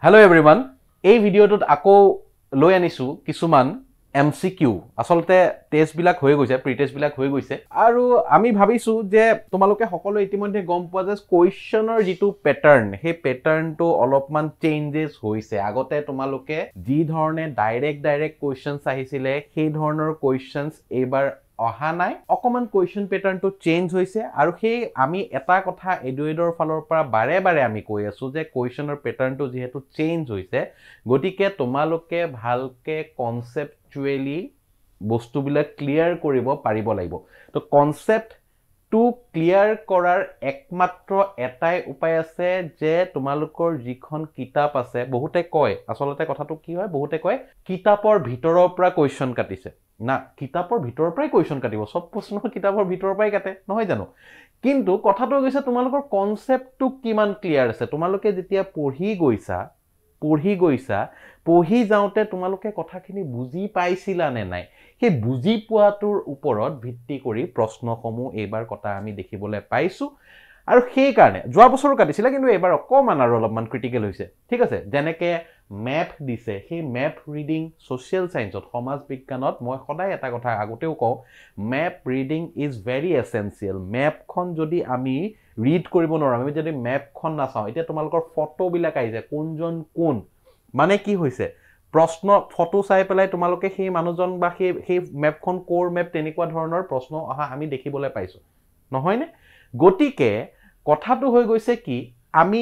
Hello everyone. এই ভিডিওটোত আকৌ লৈ আনিছো কিছুমান MCQ আসলতে টেস্ট বিলাক হৈ গৈছে প্ৰি টেস্ট বিলাক হৈ গৈছে আৰু আমি ভাবিছো যে তোমালোকে সকলো ইতিমধ্যে গম পোৱা যে কোৱেশ্চনৰ যেটো প্যাটাৰ্ন হে প্যাটাৰ্নটো অলপমান চেঞ্জেস হৈছে আগতে তোমালোকে যি ধৰণে ডাইৰেক্ট কোৱেশ্চনছ আহিছিলে সেই ধৰণৰ কোৱেশ্চনছ এবাৰ অহা নাই অকমান কোৱেশ্চন প্যাটাৰ্নটো চেঞ্জ হৈছে আৰু সেই আমি এটা কথা এডুৱেডৰ ফালৰ পৰা বাৰে আমি কৈ আছো যে কোৱেশ্চনৰ প্যাটাৰ্নটো যেহেতু চেঞ্জ হৈছে গতিকে তোমালোকে ভালকে কনসেপচুৱেলি বস্তুবিলাক ক্লিয়াৰ কৰিব পাৰিব লাগিব তো কনসেপ্ট টু ক্লিয়াৰ কৰাৰ একমাত্ৰ এটাই উপায় আছে যে তোমালোকৰ যিখন কিতাপ আছে বহুতে কয় আসলতে কথাটো কি হয় বহুতে কয় কিতাপৰ ভিতৰৰ পৰা কোৱেশ্চন কাটিছে না কিতাপৰ ভিতৰৰ পৰাই কোৱেশ্চন কাটিব সব প্ৰশ্ন কিতাপৰ ভিতৰৰ পৰাই কাটে নহয় জানো কিন্তু কথাটো হৈছে তোমালোকৰ কনসেপ্টটো কিমান ক্লিয়াৰ আছে তোমালোকে যেতিয়া পঢ়ি যাওঁতে তোমালোকে কথাখিনি বুজি পাইছিলা নে নাই সেই বুজি পোৱাটোৰ ওপৰত ভিত্তি কৰি প্ৰশ্নসমূহ এবাৰ কথা আমি দেখিবলৈ পাইছো আৰু সেই কাৰণে যোৱা বছৰ কাটিছিল কিন্তু এবাৰ অকমান আৰু অলপমান ক্ৰিটিকেল হৈছে ঠিক আছে যেনেকে ম্যাপ দিছে সেই ম্যাপ ৰিডিং সোশ্যাল সায়েন্সত সমাজ বিজ্ঞানত মই সদায় এটা কথা আগতেও কও map reading is very essential ম্যাপখন যদি আমি ৰিড কৰিব নোৱাৰো আমি যদি ম্যাপখন না চাও এতিয়া তোমালোকৰ ফটো বিলাক আইছে কোনজন কোন মানে কি হৈছে প্ৰশ্ন ফটো চাই পেলাই তোমালোকে সেই মানুহজন বা সেই ম্যাপখন কোৰ ম্যাপ তেনেকুৱা ধৰণৰ প্ৰশ্ন আহা আমি দেখিবলৈ পাইছো নহয় নে গটিকে কথাটো হৈ গৈছে কি আমি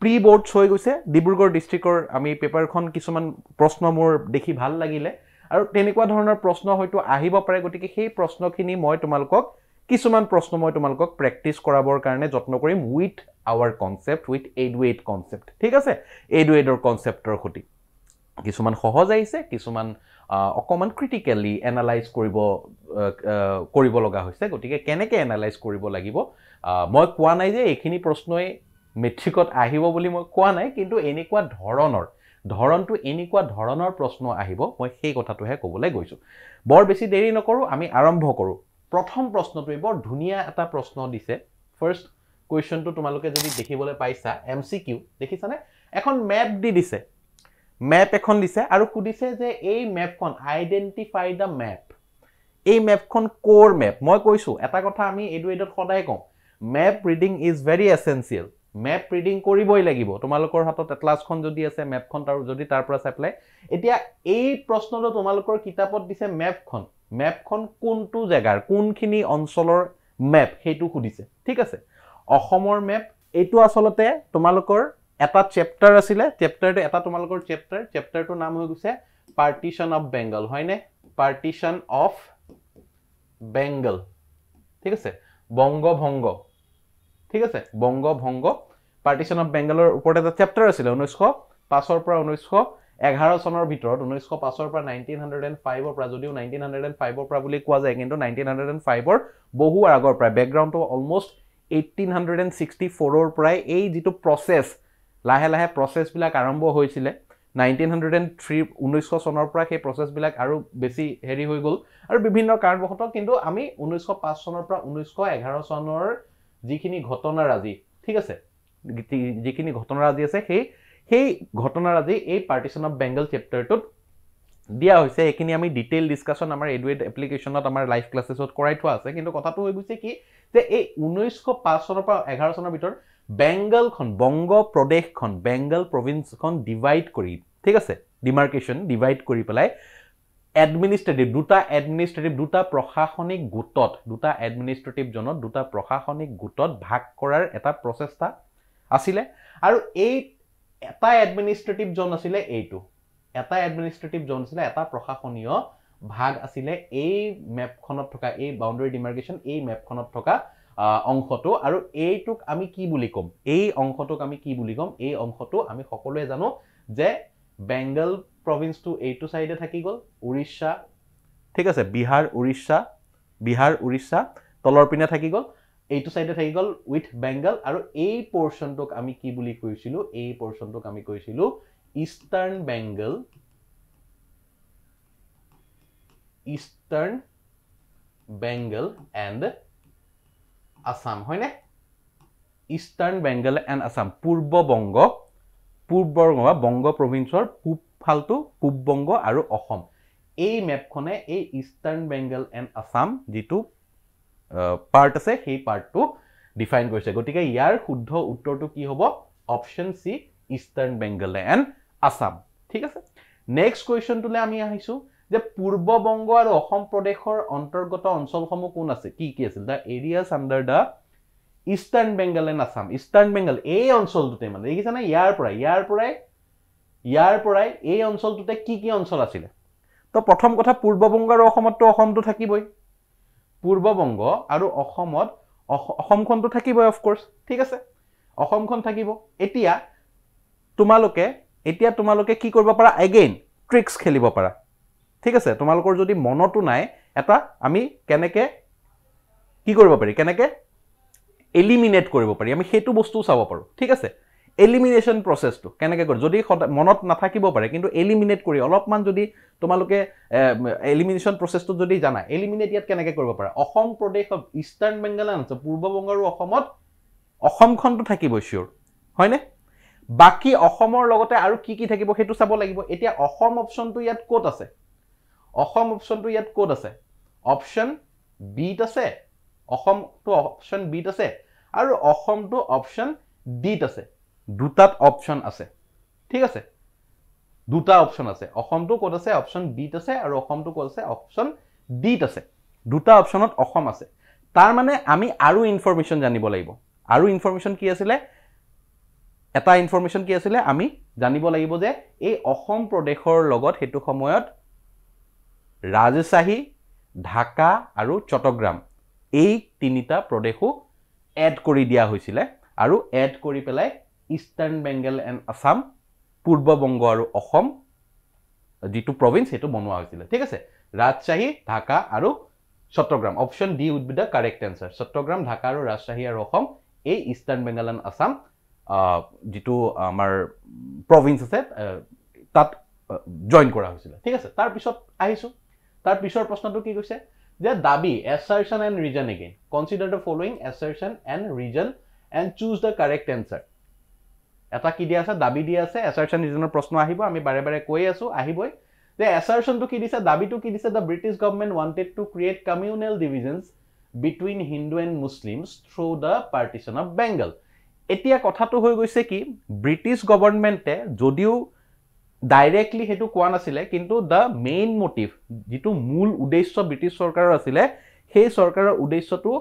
প্ৰি বোৰ্ডছ হৈ গৈছে ডিব্ৰুগড় ডিস্ট্ৰিক্টৰ আমি পেপাৰখন কিছুমান প্ৰশ্ন মোৰ দেখি ভাল লাগিলে আৰু তেনেকুৱা ধৰণৰ প্ৰশ্ন হয়তো আহিব পাৰে গটিকে সেই প্ৰশ্নখিনি মই তোমালোকক কিছুমান প্ৰশ্ন মই তোমালোকক প্ৰেক্টিস কৰাবৰ কাৰণে যত্ন কৰিম উইথ আৱাৰ কনসেপ্ট উইথ এডুৱেড কনসেপ্ট ঠিক আছে এডুৱেডৰ কনসেপ্টৰ খুটি কিছুমান সহজ আহিছে কিছুমান অকমান ক্ৰিটিক্যালি এনালাইজ কৰিব লগা হৈছে গটিকে কেনেকে এনালাইজ কৰিব লাগিব মই কোৱা নাই যে এইখিনি প্ৰশ্নই মেট্ৰিকত আহিব বুলি মই কোৱা নাই কিন্তু এনেকুৱা ধৰণৰ প্ৰশ্ন আহিব মই সেই কথাটোহে ক'বলৈ গৈছো বৰ বেছি দেৰি নকৰো আমি আৰম্ভ কৰো প্ৰথম প্ৰশ্নটো বৰ ধুনিয়া এটা প্ৰশ্ন দিছে ফাৰ্স্ট কোৱেশ্চনটো তোমালোকে যদি দেখিবলৈ পাইছা MCQ দেখিছানে এখন ম্যাপ দিছে ম্যাপ এখন দিছে আৰু খুদিছে যে এই ম্যাপখন আইডেন্টিফাই দা ম্যাপ এই ম্যাপখন কোৰ ম্যাপ মই কৈছো এটা কথা আমি এডুৱেডত সদায় কওঁ map reading is very essential map reading কৰিবই লাগিব তোমালোকৰ হাতত এটলাছখন যদি আছে ম্যাপখন তাৰ যদি তাৰ পৰা চাইপ্লাই এতিয়া এই প্ৰশ্নটো তোমালোকৰ কিতাপত দিছে ম্যাপখন কোনটো জাগাৰ কোনখিনি অঞ্চলৰ ম্যাপ হেতু খুদিছে ঠিক আছে অসমৰ ম্যাপ এইটো আসলতে তোমালোকৰ এটা চ্যাপ্টাৰ আছিল চ্যাপ্টাৰটো এটা তোমালোকৰ চ্যাপ্টাৰটোৰ নাম হৈ গৈছে পাৰ্টিশন অফ বেংগল হয়নে পাৰ্টিশন অফ বেংগল ঠিক আছে বংগভংগ ঠিক আছে বংগভংগ পাৰ্টিশন অফ বেংগলৰ ওপৰত এটা চ্যাপ্টাৰ আছিল 1905 ৰ পৰা 1911 চনৰ ভিতৰত 1905 ৰ পৰা 1905 ৰ পৰা যদিও 1905 ৰ পৰা বুলি কোৱা যায় কিন্তু 1905 ৰ বহু আগৰ পৰা ব্যাকগ্ৰাউণ্ডটো অলমোষ্ট 1864 ৰ পৰা এই যেটো প্ৰসেস লাহে প্ৰসেস বিলাক আৰম্ভ হৈছিল 1903 চনৰ পৰা সেই প্ৰসেস বিলাক আৰু বেছি হেৰি হৈ গল আৰু বিভিন্ন কাৰণবশত কিন্তু আমি 1905 চনৰ পৰা 1911 চনৰ যিখিনি ঘটনাৰাজি ঠিক আছে যিখিনি ঘটনাৰাজি আছে সেই ঘটনাৰাজি এই পাৰ্টিশন অফ বেংগল চ্যাপ্টাৰটোত দিয়া হৈছে এখিনি আমি ডিটেইল ডিসকাশন আমাৰ এডুৱেড এপ্লিকেশনত আমাৰ লাইভ ক্লাसेছত কৰাই থোৱা আছে কিন্তু কথাটো হৈ গৈছে কি যে এই 1905 চনৰ পৰা 11 চনৰ ভিতৰত বেংগলখন বংগ প্ৰদেশখন বেংগল প্ৰভিন্সখন ডিভাইড কৰি ঠিক আছে ডিমাৰ্কেশন ডিভাইড কৰি পেলাই এডমিনিষ্ট্ৰেটিভ দুটা প্ৰশাসনিক গোটত ভাগ কৰাৰ এটা প্ৰচেষ্টা আছিল আৰু এই এটা এডমিনিষ্ট্ৰেটিভ জোন আছিল এইটো এটা এডমিনিষ্ট্ৰেটিভ জোন আছিল এটা প্ৰশাসনীয় ভাগ আছিল এই ম্যাপখনত থকা এই বাউন্ডাৰী ডিমাৰ্কেশন এই ম্যাপখনত থকা অংশটো আৰু এইটোক আমি কি বুলি কম এই অংশটোক আমি কি বুলি কম এই অংশটো আমি সকলোৱে জানো যে বেংগল প্ৰভিন্স টু এইটো সাইডে থাকি গল উৰিষ্যা ঠিক আছে বিহাৰ উৰিষ্যা তলৰ পিনে থাকি গল এইটো সাইডে থাকি গল উইথ বেংগল আৰু এই পোৰশনটোক আমি কি বুলি কৈছিলো এই পোৰশনটোক আমি কৈছিলো ইষ্টাৰ্ণ বেংগল এণ্ড আসাম হয়নে ইষ্টাৰ্ণ বেংগল এণ্ড আসাম পূৰ্ব বংগ পূৰ্ববংগ বা বংগ প্ৰভিন্সৰ পূব ফালটো পূববংগ আৰু অসম এই মেপখনে এই ইষ্টাৰ্ণ বেংগল এণ্ড আসাম যিটো পাৰ্ট আছে সেই পাৰ্টটো ডিফাইন কৰিছে গতিকে ইয়াৰ শুদ্ধ উত্তৰটো কি হ'ব option C eastern Bengal and Assam ঠিক আছে নেক্সট কুৱেশ্যনটোলৈ আমি আহিছো যে পূৰ্ববংগ আৰু অসম প্ৰদেশৰ অন্তৰ্গত অঞ্চলসমূহ কোন আছে কি কি আছিল the areas under the eastern Bengal and Assam eastern Bengal এই অঞ্চলটোতে মানে দেখিছানে ইয়াৰ পৰাই এই অঞ্চলটোতে কি অঞ্চল আছিলে তো প্ৰথম কথা পূৰ্ববংগ আৰু অসমতটো অসমটো থাকিবই পূৰ্ববংগ আৰু অসমত অসমখনটো থাকিবই অফ কোৰ্স ঠিক আছে অসমখন থাকিব এতিয়া তোমালোকে কি কৰিব পাৰা এগেইন ট্ৰিক্স খেলিব পাৰা ঠিক আছে তোমালোকৰ যদি মনটো নাই এটা আমি কেনেকে কি কৰিব পাৰি কেনেকে এলিমিনেট কৰিব পাৰি আমি হেতু বস্তু চাব পাৰো ঠিক আছে এলিমিনেশন প্ৰসেসটো কেনেকে কৰে যদি মনত নাথাকিব পাৰে কিন্তু এলিমিনেট কৰি অলপমান যদি তোমালোকে এলিমিনেশন প্ৰসেসটো যদি জানা এলিমিনেট ইয়াত কেনেকে কৰিব পাৰা অসম প্ৰদেশ of eastern Bengal and Purbabanga আৰু অসমত অসমখনটো থাকিব শিওৰ হয়নে বাকি অসমৰ লগতে আৰু কি থাকিব হেতু চাব লাগিব এতিয়া অসম অপচনটো ইয়াত কোত আছে অসম অপচনটো ইয়াত কোত আছে অপচন বি ত আছে অসমটো অপচন বি ত আছে আৰু অসমটো অপচন ডি ত আছে দুটাত অপচন আছে ঠিক আছে দুটা অপচন আছে অসমটো কোত আছে অপচন বি ত আছে আৰু অসমটো কোত আছে অপচন ডি ত আছে দুটা অপচনত অসম আছে তাৰ মানে আমি আৰু ইনফৰমেশন জানিব লাগিব আৰু ইনফৰমেশন কি আছিল এটা ইনফৰমেশন কি আছিল আমি জানিব লাগিব যে এই অসম প্ৰদেশৰ লগত হেতু সময়ত ৰাজশ্বাহী ঢাকা আৰু চট্টগ্ৰাম এই তিনিটা প্ৰদেশো এড কৰি দিয়া হৈছিল আৰু এড কৰি পেলাই ইষ্টাৰ্ণ বেংগল এণ্ড আসাম পূৰ্ববংগ আৰু অসম যিটো প্ৰভিন্স হেতু বনোৱা হৈছিল ঠিক আছে ৰাজশ্বাহী ঢাকা আৰু Chattogram option D would be the correct answer Chattogram Dhaka আৰু ৰাজশ্বাহী আৰু অসম এই ইষ্টাৰ্ণ বেংগল এণ্ড আসাম যিটো আমাৰ প্ৰভিন্স আছে তাত জয়েন কৰা হৈছিল ঠিক আছে তাৰ পিছত আহিছো তাৰ পিছৰ প্ৰশ্নটো কি কৈছে যে দাবী assertion and reason again consider the following assertion and reason and choose the correct answer এটা কি দিয়া আছে দাবী দিয়া আছে assertion reasonৰ প্ৰশ্ন আহিব আমি বাৰে বাৰে কৈ আছো আহিবই যে assertionটো কি দিছে দাবীটো কি দিছে the British government wanted to create communal divisions between Hindu and Muslims through the partition of Bengal এতিয়া কথাটো হৈ গৈছে কি ব্ৰিটিছ গভৰ্ণমেণ্টে যদিও ডাইৰেক্টলি হেতু কোৱা নাছিলে কিন্তু দা মেইন মোটিভ যেটো মূল উদ্দেশ্য ব্ৰিটিছ চৰকাৰৰ আছিল সেই চৰকাৰৰ উদ্দেশ্যটো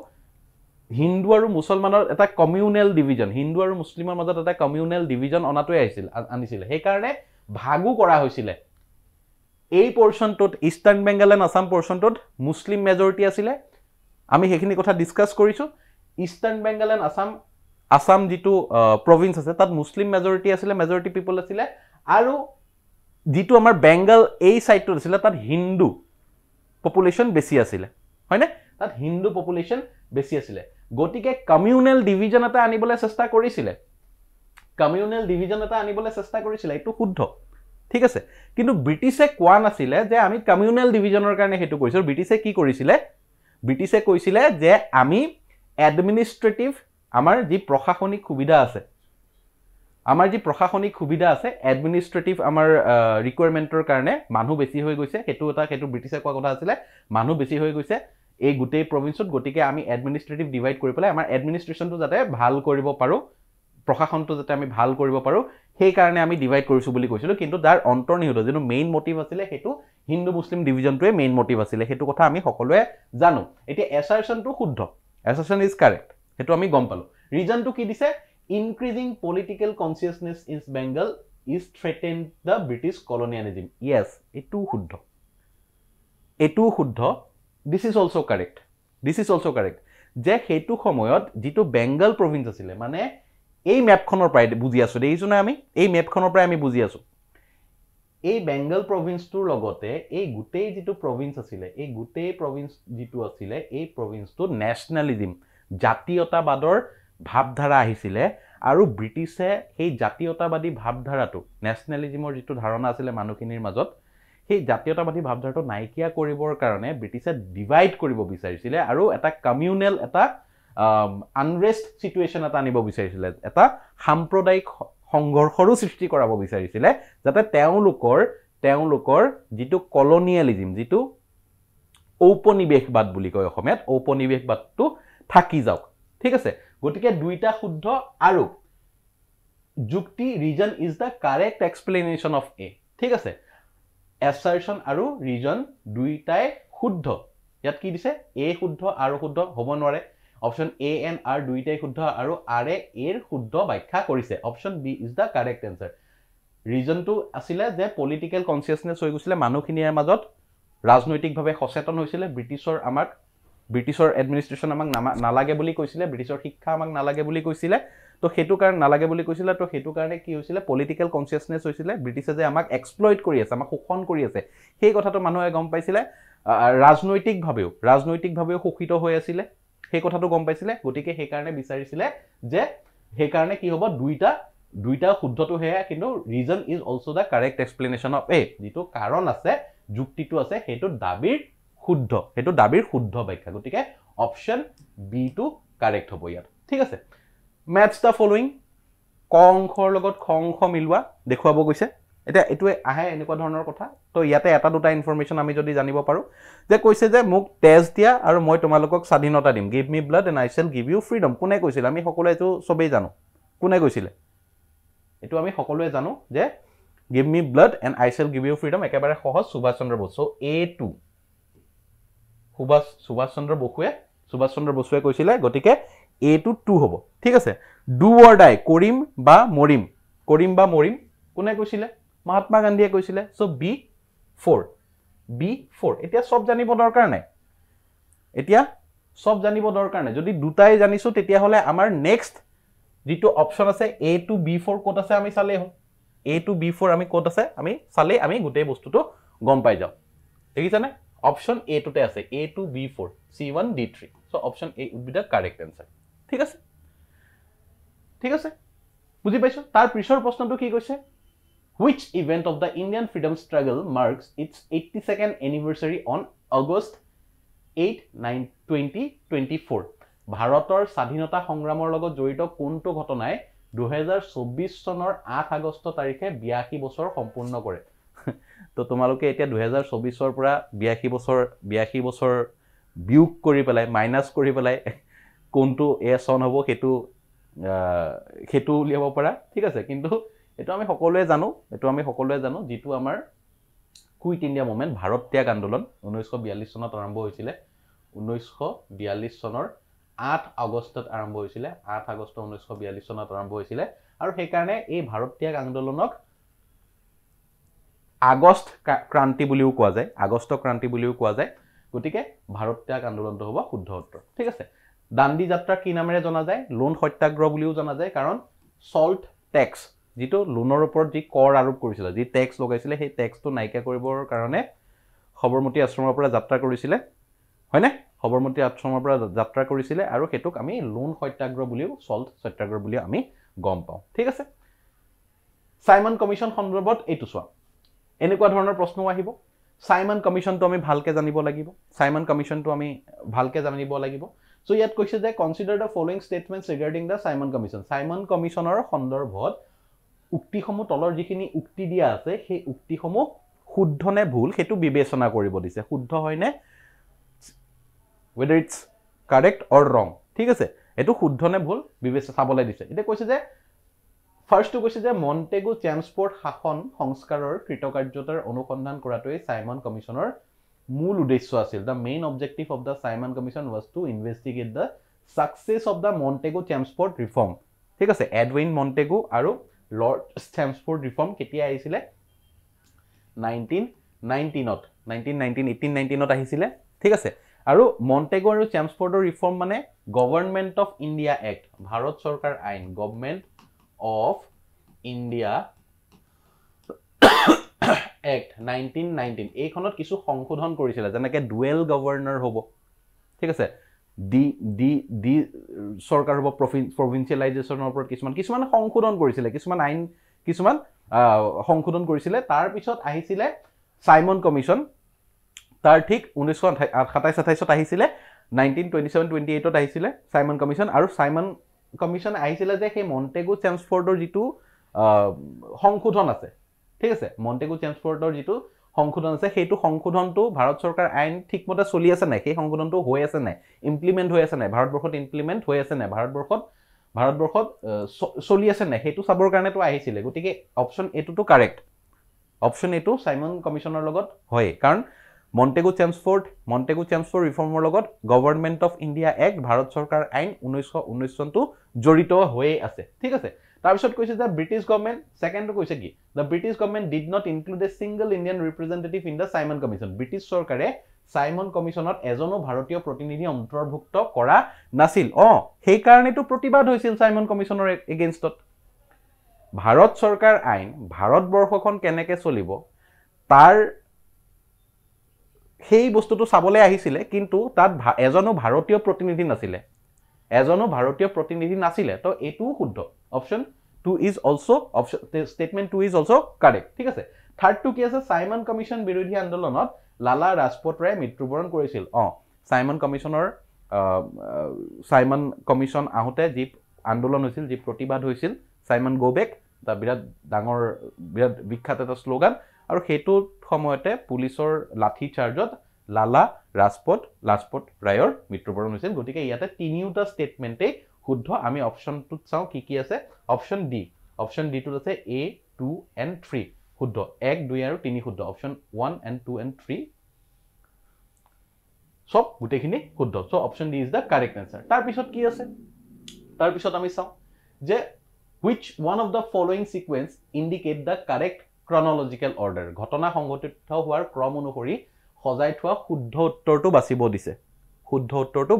হিন্দু আৰু মুছলমানৰ এটা কমিউনেল ডিভিজন হিন্দু আৰু মুছলিমৰ মাজত এটা কমিউনেল ডিভিজন অনাটোই আনিছিল সেই কাৰণে ভাগু কৰা হৈছিল এই পৰ্চনটোত ইষ্টাৰ্ণ বেংগল এণ্ড আসাম পৰ্চনটোত মুছলিম মেজৰিটি আছিল আমি হেখিনি কথা ডিসকাস কৰিছো ইষ্টাৰ্ণ বেংগল এণ্ড আসাম যিটো প্ৰভিন্স আছে তাত মুছলিম মেজৰিটি আছিল মেজৰিটি পিপল আছিল আৰু যিটো আমাৰ বেংগল এই সাইডটো আছিল তাত হিন্দু পপুলেশন বেছি আছিল হয়নে তাত হিন্দু পপুলেশন বেছি আছিল গটিকে কমিউনেল ডিভিজন এটা আনিবলৈ চেষ্টা কৰিছিল এটো শুদ্ধ ঠিক আছে কিন্তু ব্ৰিটিছে কোৱা নাছিল যে আমি কমিউনেল ডিভিজনৰ কাৰণে হেতু কৰিছো ব্ৰিটিছে কি কৰিছিল ব্ৰিটিছে কৈছিল যে আমি এডমিনিষ্ট্ৰেটিভ আমাৰ যি প্ৰশাসনিক সুবিধা আছে এডমিনিষ্ট্ৰেটিভ আমাৰ ৰিকুৱাৰমেন্টৰ কাৰণে মানুহ বেছি হৈ গৈছে হেতু ব্ৰিটিছে কোৱা কথা আছিল মানুহ বেছি হৈ গৈছে এই গুটেই প্ৰভিন্সত গটিকে আমি এডমিনিষ্ট্ৰেটিভ ডিভাইড কৰি পেলাই আমাৰ এডমিনিষ্ট্ৰেচনটো যাতে ভাল কৰিব পাৰো প্ৰশাসনটো যাতে আমি ভাল কৰিব পাৰো সেই কাৰণে আমি ডিভাইড কৰিছো বুলি কৈছিল কিন্তু তাৰ অন্তৰ্নিহিত যেনো মেইন মোটিভ আছিল হেতু হিন্দু মুছলিম ডিভিজনটোৱে মেইন মোটিভ আছিল হেতু কথা আমি সকলোৱে জানো এতিয়া এছাৰশনটো শুদ্ধ এছাৰশন ইজ কাৰেক্ট হেতু আমি গম পালো ৰিজনটো কি দিছে increasing political consciousness in Bengal is threatened the British colonialism yes etu shuddho this is also correct je hetu samoyot jitu Bengal province asile mane ei map khonor prai buji asu deisu na ami ei map khonor prai ami buji asu ei Bengal province tur logote ei gutei jitu province asile ei gutei province jitu asile ei province tu nationalism জাতীয়তাবাদৰ ভাবধাৰা আহিছিল আৰু ব্ৰিটিছে সেই জাতীয়তাবাদী ভাবধাৰাটো ন্যাশনালিজমৰ যেটো ধাৰণা আছিল মানুহখিনিৰ মাজত সেই জাতীয়তাবাদী ভাবধাৰাটো নাইকিয়া কৰিবৰ কাৰণে ব্ৰিটিছে ডিভাইড কৰিব বিচাৰিছিল আৰু এটা কমিউনেল এটা আনৰেষ্ট সিচুৱেচন এটা আনিব বিচাৰিছিল এটা সাম্প্ৰদায়িক সংঘৰ্ষৰো সৃষ্টি কৰাব বিচাৰিছিলে যাতে তেওঁলোকৰ যিটো কলোনিয়েলিজম যিটো ঔপনিৱেশবাদ বুলি কয় অসমীয়াত ঔপনিৱেশবাদটো থাকি যাওক ঠিক আছে গতিকে দুইটা শুদ্ধ আৰু যুক্তি reason is the correct explanation of A ঠিক আছে assertion আৰু reason দুইটাই শুদ্ধ ইয়াত কি দিছে a শুদ্ধ আৰু শুদ্ধ হ'ব নোৱাৰে অপচন a and r দুইটাই শুদ্ধ আৰু r এ এৰ শুদ্ধ ব্যাখ্যা কৰিছে option b is the correct answer reason টো আছিল যে পলিটিক্যাল কনসিয়াসনেস হৈ গৈছিল মানুহখিনিৰ মাজত ৰাজনৈতিকভাৱে সচেতন হৈছিল ব্ৰিটিছৰ এডমিনিষ্ট্ৰেচন আমাক নালাগে বুলি কৈছিল ব্ৰিটিছৰ শিক্ষা আমাক নালাগে বুলি কৈছিল তো হেতু কাৰণ নালাগে বুলি কৈছিল তো হেতু কাৰণে কি হৈছিল পলিটিক্যাল কনসিয়াসনেস হৈছিল ব্ৰিটিছে যে আমাক এক্সপ্লইট কৰি আছে আমাক শোষণ কৰি আছে সেই কথাটো মানুহে গম পাইছিল ৰাজনৈতিকভাৱেও শোষিত হৈ আছিল সেই কথাটো গম পাইছিল গতিকে সেই কাৰণে বিচাৰিছিল যে সেই কাৰণে কি হ'ব দুইটা শুদ্ধটো হেয়া কিন্তু reason is also the correct explanation of A যেটো কাৰণ আছে যুক্তিটো আছে হেতু দাবীৰ শুদ্ধ ব্যাখ্যা গতিকে অপচন বি টু কাৰেক্ট হ'ব ইয়াত ঠিক আছে ম্যাথছ দা ফলোইং ক অংশৰ লগত খ অংশ মিলোৱা দেখুৱাব গৈছে এটা এটুৱে আহে এনেকুৱা ধৰণৰ কথা তো ইয়াতে এটা দুটা ইনফৰমেশন আমি যদি জানিব পাৰো যে কৈছে যে মোক তেজ দিয়া আৰু মই তোমালোকক স্বাধীনতা দিম give me blood and I shall give you freedom কোনে কৈছিল আমি সকলোৱে এটো সবেই জানো কোনে কৈছিল এটো আমি সকলোৱে জানো যে give me blood and I shall give you freedom একেবাৰে সহজ সুভাষ চন্দ্ৰ বসু সো A2 সুভাষ চন্দ্ৰ বসুৱে কৈছিল গতিকে A2 2 হ'ব ঠিক আছে ডু অৰ ডাই কৰিম বা মৰিম কোনে কৈছিল মহাত্মা গান্ধীয়ে কৈছিল সো B4 এতিয়া সব জানিব দৰকাৰ নাই যদি দুটাই জানিছো তেতিয়া হলে আমাৰ নেক্সট যেটো অপচন আছে A to B4 কোড আছে আমি চালে হল A to B4 আমি কোড আছে আমি চালে আমি গোটেই বস্তুটো গম পাই যাও দেখিছানে অপচন A টোতে আছে A to B4 C1 D3 so option A would be the correct answer ঠিক আছে বুজি পাইছো তাৰ পিছৰ প্ৰশ্নটো কি কৈছে which event of the Indian freedom struggle marks its 82nd anniversary on August 8 2024 ভাৰতৰ স্বাধীনতা সংগ্ৰামৰ লগত জড়িত কোনটো ঘটনাই 2024 চনৰ 8 আগষ্ট তাৰিখে 82 বছৰ সম্পূৰ্ণ কৰে তো তোমালোকে এতিয়া 2024 ৰ পৰা 82 বছৰ বিয়োগ কৰি পেলাই মাইনাস কৰি পেলাই কোনটো এ সন হ'ব হেতু উলিয়াব পাৰা ঠিক আছে কিন্তু এটো আমি সকলোৱে জানো যেটো আমাৰ কুইট ইন্ডিয়া মুভমেন্ট ভাৰত ত্যাগ আন্দোলন 1942 চনত আৰম্ভ হৈছিল 1942 চনৰ 8 আগষ্টত আৰম্ভ হৈছিল 8 আগষ্ট 1942 চনত আৰম্ভ হৈছিল আৰু সেই কাৰণে এই ভাৰত ত্যাগ আন্দোলনক আগষ্ট ক্ৰান্তি বুলিও কোৱা যায় গতিকে ভাৰত ত্যাগ আন্দোলনটো হ'ব শুদ্ধ উত্তৰ ঠিক আছে দাণ্ডি যাত্ৰা কি নামেৰে জনা যায় লোন সত্যাগ্ৰহ বুলিও জনা যায় কাৰণ সল্ট ট্যাক্স যেটো লোনৰ ওপৰত যি কৰ আৰোপ কৰিছিল যি ট্যাক্স লগাইছিল সেই ট্যাক্সটো নাইকা কৰিবৰ কাৰণে সবৰমতী আশ্ৰমৰ পৰা যাত্ৰা কৰিছিল হয়নে সবৰমতী আশ্ৰমৰ পৰা যাত্ৰা কৰিছিল আৰু হেতুক আমি লোন সত্যাগ্ৰহ বুলিও সল্ট সত্যাগ্ৰহ বুলিও আমি গম পাওঁ ঠিক আছে সাইমন কমিশন সন্দৰ্ভত এইটো চোৱা এনেকুৱা ধৰণৰ প্ৰশ্ন আহিব সাইমন কমিশনটো আমি ভালকে জানিব লাগিব সো ইয়াত কৈছে যে consider the following statements regarding the Simon কমিশনৰ সন্দৰ্ভত উক্তিসমূহ তলৰ যিখিনি উক্তি দিয়া আছে সেই উক্তিসমূহ শুদ্ধ নে ভুল হেতু বিবেচনা কৰিব দিছে শুদ্ধ হয় নে whether it's correct or wrong ঠিক আছে এটো শুদ্ধ নে ভুল বিবেচনা চাবলৈ দিছে এটা কৈছে যে ফাৰ্স্টটো কৈছে যে মন্টেগু চেমস্ফোৰ্ড শাসন সংস্কাৰৰ কৃতকাৰ্যতাৰ অনুসন্ধান কৰাটোই সাইমন কমিশনৰ মূল উদ্দেশ্য আছিল the main objective of the Simon Commission was to investigate the success of the Montego Chelmsford reform ঠিক আছে এডউইন মন্টেগু আৰু লৰ্ড চেমস্ফোৰ্ড ৰিফৰ্ম কেতিয়া আহিছিল 1819ত আহিছিল ঠিক আছে আৰু মন্টেগু আৰু চেমস্ফোৰ্ডৰ ৰিফৰ্ম মানে government of India act Bharat চৰকাৰ আইন গভৰ্নমেন্ট অফ ইন্ডিয়া এক্ট 1919 এইখনত কিছু সংশোধন কৰিছিল যেনেকৈ ডুৱেল গভৰ্নৰ হ'ব ঠিক আছে দি সৰকাৰ হ'ব প্ৰভিন্সিয়েলাইজেশনৰ ওপৰত কিছুমান সংশোধন কৰিছিল কিছুমান সংশোধন কৰিছিল তাৰ পিছত আহিছিল সাইমন কমিশন তাৰ ঠিক 1927-28ত আহিছিল 1927-28ত আহিছিল সাইমন কমিশন আৰু সাইমন কমিশন আহিছিল যে সেই মন্টেগু চেমস্ফোৰ্ডৰ যেটো সংশোধন আছে ঠিক আছে মন্টেগু চেমছফৰ্ডৰ যেটো সংশোধন আছে সেইটো সংশোধনটো ভাৰত চৰকাৰ আইন ঠিকমতে চলি আছে নাই সেই সংশোধনটো হৈ আছে নাই ইমপ্লিমেন্ট হৈ আছে নাই ভাৰতবৰ্ষত ইমপ্লিমেন্ট হৈ আছে নাই ভাৰতবৰ্ষত চলি আছে নাই সেইটো চাবৰ কাৰণে তো আহিছিলে গতিকে অপচন এটোটো কাৰেক্ট অপচন এটো সাইমন কমিশনৰ লগত হয় কাৰণ মন্টেগু চেমছফৰ্ড ৰিফৰ্মৰ লগত government of India act Bharat চৰকাৰ আইন 1919 চনটো জড়িত হৈ আছে ঠিক আছে তাৰপিছত কৈছে যে ব্ৰিটিছ গভৰ্ণমেণ্ট সেকেন্ডটো কৈছে কি the British government did not include a single Indian representative in the Simon commission British চৰকাৰে সাইমন কমিশনত এজনো ভাৰতীয় প্ৰতিনিধি অন্তৰ্ভুক্ত কৰা নাছিল সেই কাৰণেটো প্ৰতিবাদ হৈছিল সাইমন কমিশনৰ এগেইনষ্টত ভাৰত চৰকাৰ আইন ভাৰতবৰ্ষখন কেনেকৈ চলিব তাৰ সেই বস্তুটো চাবলৈ আহিছিলে কিন্তু তাত এজনো ভাৰতীয় প্ৰতিনিধি নাছিলে তো এটো শুদ্ধ option 2 is also option statement 2 is also correct ঠিক আছে থার্ড টু কি আছে সাইমন কমিশন বিৰোধী আন্দোলনত লালা ৰাজপথ ৰায় মৃত্যুবৰণ কৰিছিল সাইমন কমিশন আহোতে যি আন্দোলন হৈছিল যি প্ৰতিবাদ হৈছিল সাইমন গো বেক তা বিৰাট ডাঙৰ বিৰাট বিখ্যাত এটা স্লোগান আৰু সেইটো সময়তে পুলিচৰ লাঠি চাৰ্জত লালা ৰাজপথ ৰায়ৰ মৃত্যুবৰণ হৈছিল গতিকে ইয়াতে তিনিওটা স্টেটমেন্টে শুদ্ধ আমি অপচনটোত চাও কি আছে অপচন ডি টোত আছে a 2 and 3 শুদ্ধ 1 2 আৰু 3 শুদ্ধ অপচন 1 and 2 and 3 সব গুটেখিনি শুদ্ধ so option D is the correct answer তাৰ পিছত কি আছে তাৰ পিছত আমি চাও যে which one of the following sequence indicate the correct chronological order ঘটনা সংঘটিত হোৱাৰ ক্ৰম অনুসৰি সজাই থোৱা শুদ্ধ উত্তৰটো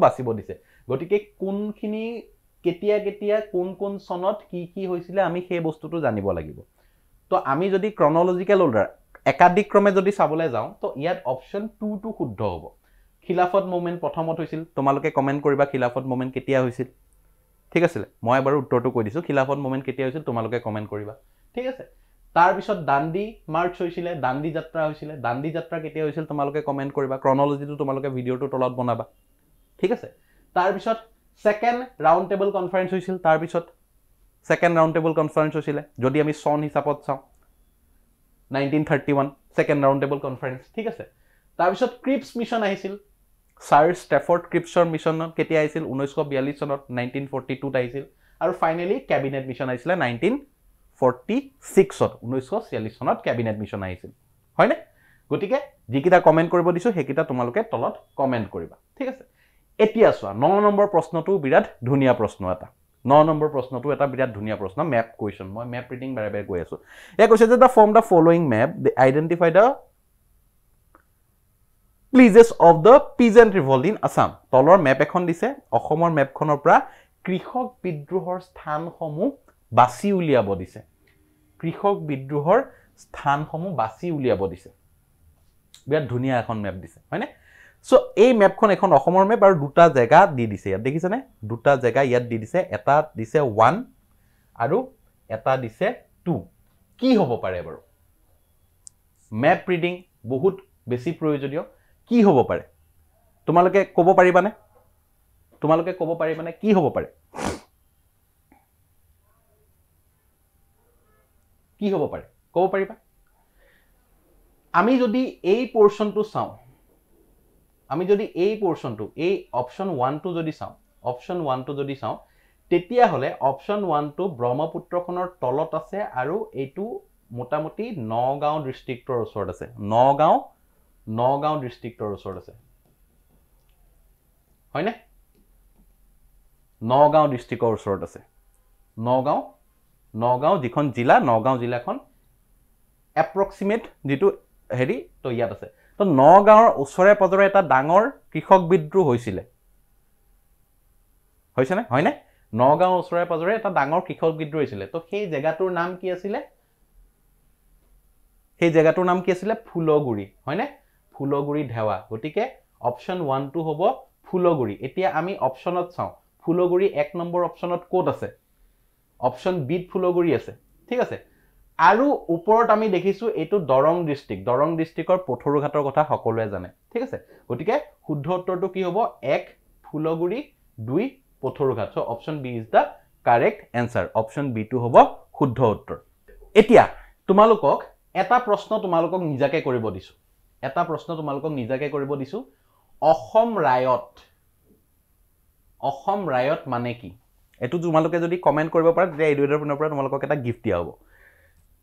বাছিব দিছে গতিকে কোনখিনি কেতিয়া কোন সনত কি হৈছিলে আমি সেই বস্তুটো জানিব লাগিব তো আমি যদি ক্ৰনলজিক্যাল অৰ্ডাৰ একাধিক ক্ৰমে যদি চাবলৈ যাওঁ তো ইয়াত অপচন 2 টো শুদ্ধ হ'ব খিলাফত মুভমেন্ট প্ৰথমত হৈছিল তোমালোকে কমেন্ট কৰিবা খিলাফত মুভমেন্ট কেতিয়া হৈছিল ঠিক আছে মই এবাৰ উত্তৰটো কৈ দিছো খিলাফত মুভমেন্ট কেতিয়া হৈছিল তোমালোকে কমেন্ট কৰিবা ঠিক আছে তাৰ পিছত দাণ্ডি মাৰ্চ হৈছিল দাণ্ডি যাত্ৰা কেতিয়া হৈছিল তোমালোকে কমেন্ট কৰিবা ক্ৰনলজিটো তোমালোকে ভিডিওটো তলত বনাবা ঠিক আছে তাৰ পিছত সেকেন্ড ৰাউন্ড টেবল কনফাৰেন্স হৈছিল তাৰ পিছত সেকেন্ড ৰাউন্ড টেবল কনফাৰেন্স হৈছিল যদি আমি সন হিচাপত চাও 1931 সেকেন্ড ৰাউন্ড টেবল কনফাৰেন্স ঠিক আছে তাৰ পিছত ক্ৰিপছ মিশন আহিছিল সাৰ ষ্টেফৰ্ড ক্ৰিপছৰ মিশনত কেতিয়া আহিছিল 1942 চনত 1942 আহিছিল আৰু ফাইনালি ক্যাবিনেট মিশন আহিছিল 1946 1946 চনত ক্যাবিনেট মিশন আহিছিল হয়নে গতিকে যিকিটা কমেন্ট কৰিব দিছো হেকিটা তোমালোকে তলত কমেন্ট কৰিবা ঠিক আছে এতিয়া চোৱা 9 নম্বৰ প্ৰশ্নটো বিৰাট ধুনিয়া প্ৰশ্ন এটা 9 নম্বৰ প্ৰশ্নটো এটা বিৰাট ধুনিয়া প্ৰশ্ন ম্যাপ কোৱেশ্চন মই ম্যাপ ৰিডিং বাৰে কৈ আছো এ কৈছে যে the from the following map identify the places of the peasant revolt in Assam তলৰ ম্যাপ এখন দিছে অসমৰ ম্যাপখনৰ পৰা কৃষক বিদ্ৰোহৰ স্থানসমূহ বাছি উলিয়াব দিছে কৃষক বিদ্ৰোহৰ স্থানসমূহ বাছি উলিয়াব দিছে বিৰাট ধুনিয়া এখন ম্যাপ দিছে হয়নে সো এই ম্যাপখন এখন অসমৰ ম্যাপ আৰু দুটা জায়গা দি দিছে ইয়াত দেখিছানে দুটা জায়গা ইয়াত দি দিছে এটা দিছে 1 আৰু এটা দিছে 2 কি হ'ব পাৰে বাৰু ম্যাপ ৰিডিং বহুত বেছি প্ৰয়োজনীয় কি হ'ব পাৰে তোমালোকে ক'ব পাৰিবানে কি হ'ব পাৰে কি হ'ব পাৰে ক'ব পাৰিবা আমি যদি এই পোৰশনটো চাও এই অপচন 1 টো যদি চাও তেতিয়া হলে অপচন 1 টো ব্ৰহ্মপুত্ৰখনৰ তলত আছে আৰু এইটো মোটামুটি নগাঁও ডিস্ট্ৰিক্টৰ ওচৰত আছে নগাঁও ডিস্ট্ৰিক্টৰ ওচৰত আছে হয়নে নগাঁও ডিস্ট্ৰিক্টৰ ওচৰত আছে নগাঁও যিখন জিলা নগাঁও জিলাখন এপ্ৰক্সিমেট যেটো হেৰি তো ইয়াত আছে তো নগাঁওৰ ওচৰে পাজৰে এটা ডাঙৰ কৃষক বিদ্ৰোহ হৈছিল হয়নে নগাঁওৰ ওচৰে পাজৰে এটা ডাঙৰ কৃষক বিদ্ৰোহ হৈছিল তো সেই জায়গাটোৰ নাম কি আছিল ফুলগুৰি হয়নে ফুলগুৰি ঢেৱা গটিকে অপচন 1 টো হ'ব ফুলগুৰি এতিয়া আমি অপচনত চাও ফুলগুৰি 1 নম্বৰ অপচনত কোড আছে অপচন বি ফুলগুৰি আছে ঠিক আছে আৰু ওপৰত আমি দেখিছো এটো দৰং ডিস্ট্ৰিক্টৰ পথৰুঘাটৰ কথা সকলোৱে জানে ঠিক আছে গটিকে শুদ্ধ উত্তৰটো কি হ'ব 1 Phulaguri 2 Patharughat so option B is the correct answer option B টো হ'ব শুদ্ধ উত্তৰ এতিয়া তোমালোকক এটা প্ৰশ্ন তোমালোকক নিজাকে কৰিব দিছো এটা প্ৰশ্ন তোমালোকক নিজাকে কৰিব দিছো অসম ৰায়ত মানে কি এটো তোমালোকে যদি কমেন্ট কৰিব পাৰা তেতিয়া এই ভিডিওৰ পৰা তোমালোকক এটা গিফট দিয়া হ'ব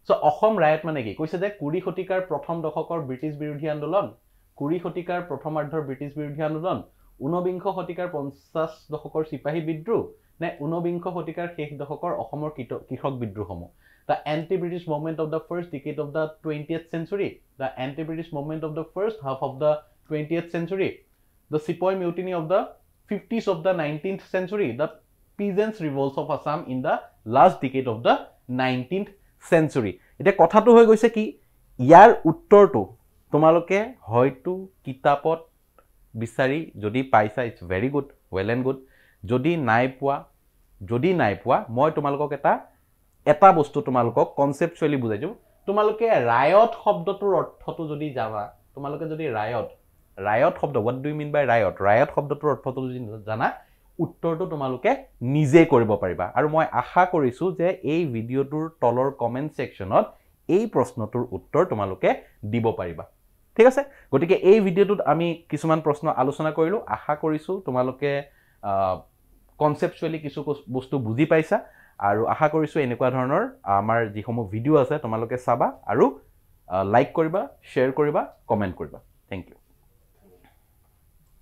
সো অসম ৰায়ত মানে কি কৈছে যে 20 শতিকাৰ প্ৰথম দশকৰ ব্ৰিটিছ বিৰোধী আন্দোলন 20 শতিকাৰ প্ৰথমাৰ্ধৰ ব্ৰিটিছ বিৰোধী আন্দোলন 19 শতিকাৰ 50 দশকৰ সিপাহী বিদ্ৰোহ নে 19 শতিকাৰ শেষ দশকৰ অসমৰ কৃষক বিদ্ৰোহসমূহ the anti-British movement of the first decade of the 20th century, the anti-British movement of the first half of the 20th century, the Sepoy mutiny of the 50s of the 19th century, the peasants' revolts of Assam in the last decade of the 19th century. এটা কথাটো হৈ গৈছে কি ইয়াৰ উত্তৰটো তোমালোকে হয়তো কিতাপত বিচাৰি যদি পাইছা it's very good well and good যদি নাই পোৱা মই তোমালোকক এটা বস্তু তোমালোকক কনসেপচুয়ালি বুজাই দিও তোমালোকে ৰায়ত শব্দটোৰ অৰ্থটো যদি জানা তোমালোকে যদি ৰায়ত শব্দ what do you mean by ৰায়ত শব্দটোৰ অৰ্থটো যদি জানা উত্তৰটো তোমালোকে নিজে কৰিব পাৰিবা আৰু মই আশা কৰিছো যে এই ভিডিওটোৰ তলৰ কমেন্ট সেকশনত এই প্ৰশ্নটোৰ উত্তৰ তোমালোকে দিব পাৰিবা ঠিক আছে গতিকে এই ভিডিওটোত আমি কিছুমান প্ৰশ্ন আলোচনা কৰিলো আশা কৰিছো তোমালোকে কনসেপচুয়ালি কিছু বস্তু বুজি পাইছা আৰু আশা কৰিছো এনেকুৱা ধৰণৰ আমাৰ যিসমূহ ভিডিও আছে তোমালোকে চাবা আৰু লাইক কৰিবা শেয়াৰ কৰিবা কমেন্ট কৰিবা থ্যাংক ইউ